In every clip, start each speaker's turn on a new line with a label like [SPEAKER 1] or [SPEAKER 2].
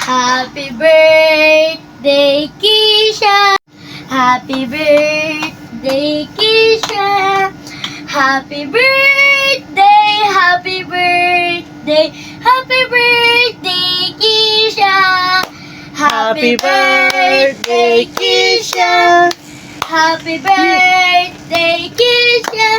[SPEAKER 1] Happy birthday, Keisha. Happy birthday, Keisha. Happy birthday, happy birthday, happy birthday, Keisha.
[SPEAKER 2] Happy birthday, Keisha.
[SPEAKER 1] Happy birthday, Keisha.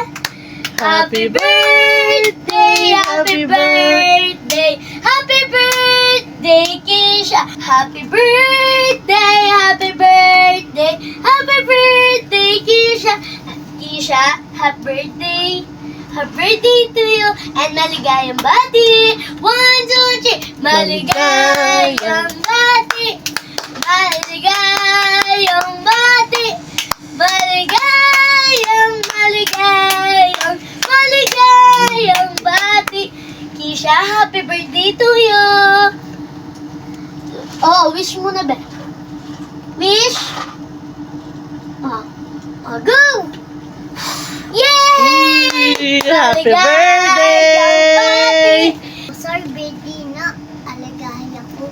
[SPEAKER 1] Happy birthday, happy birthday, happy birthday, Keisha. Happy birthday, happy birthday, happy birthday, Keisha. Keisha, happy birthday. Happy birthday to you and maligayang bati. 1, 2, 3. Maligayang bati. Maligayang bati. Maligayang, maligayang, maligayang bati. Keisha, happy birthday to you. Oh, wish mo na ba? Wish? Oh, go! Yay!
[SPEAKER 2] Happy birthday!
[SPEAKER 1] Sorry, birthday na. Alagahin ako.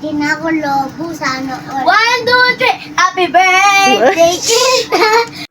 [SPEAKER 1] Di na ako lobo. Sana all. 1, 2, 3. Happy birthday, Keisha!